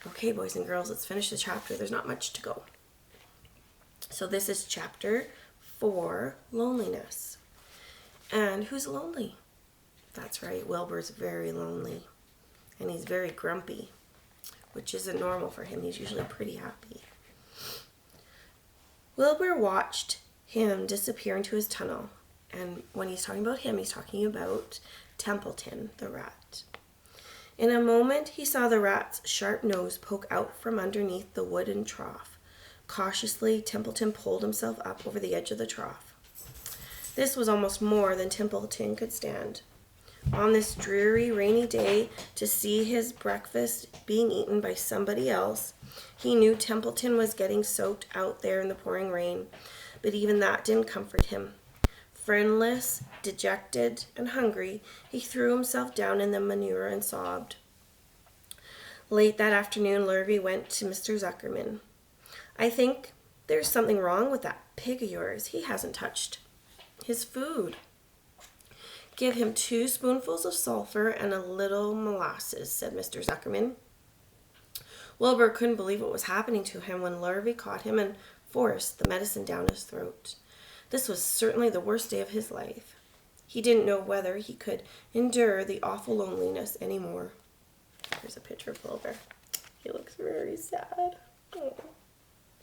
Okay, boys and girls, let's finish the chapter. There's not much to go. So this is chapter 4, loneliness. And who's lonely? That's right, Wilbur's very lonely. And he's very grumpy, which isn't normal for him. He's usually pretty happy. Wilbur watched him disappear into his tunnel. And when he's talking about him, he's talking about Templeton, the rat. In a moment, he saw the rat's sharp nose poke out from underneath the wooden trough. Cautiously, Templeton pulled himself up over the edge of the trough. This was almost more than Templeton could stand. On this dreary, rainy day, to see his breakfast being eaten by somebody else, he knew Templeton was getting soaked out there in the pouring rain, but even that didn't comfort him. Friendless, dejected, and hungry, he threw himself down in the manure and sobbed. Late that afternoon, Lurvy went to Mr. Zuckerman. "I think there's something wrong with that pig of yours. He hasn't touched his food." "Give him 2 spoonfuls of sulfur and a little molasses," said Mr. Zuckerman. Wilbur couldn't believe what was happening to him when Lurvy caught him and forced the medicine down his throat. This was certainly the worst day of his life. He didn't know whether he could endure the awful loneliness any more. Here's a picture of Wilbur. He looks very sad. Oh,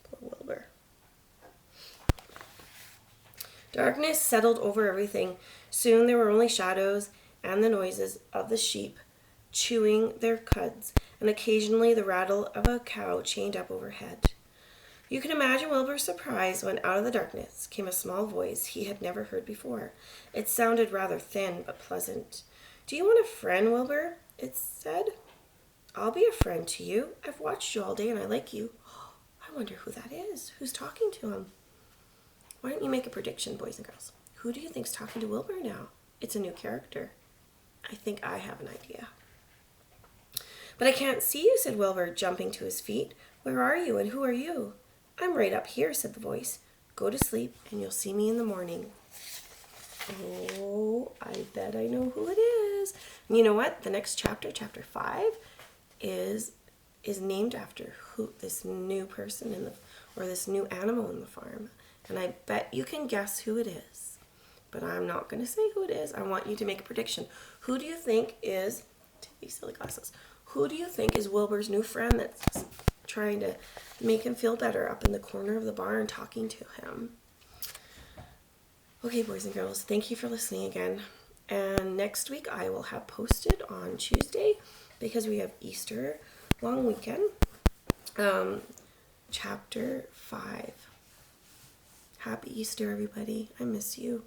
poor Wilbur. Darkness settled over everything. Soon there were only shadows and the noises of the sheep chewing their cuds, and occasionally the rattle of a cow chained up overhead. You can imagine Wilbur's surprise when out of the darkness came a small voice he had never heard before. It sounded rather thin but pleasant. "Do you want a friend, Wilbur?" it said. "I'll be a friend to you. I've watched you all day and I like you." I wonder who that is. Who's talking to him? Why don't you make a prediction, boys and girls? Who do you think's talking to Wilbur now? It's a new character. I think I have an idea. "But I can't see you," said Wilbur, jumping to his feet. "Where are you and who are you?" "I'm right up here," said the voice. "Go to sleep and you'll see me in the morning." Oh, I bet I know who it is. And you know what? The next chapter, chapter 5, is named after this new person or this new animal in the farm. And I bet you can guess who it is. But I'm not going to say who it is. I want you to make a prediction. Who do you think is, take these silly glasses, who do you think is Wilbur's new friend that's trying to make him feel better up in the corner of the barn talking to him? Okay, boys and girls, thank you for listening again. And next week I will have posted on Tuesday, because we have Easter long weekend, chapter 5. Happy Easter, everybody. I miss you.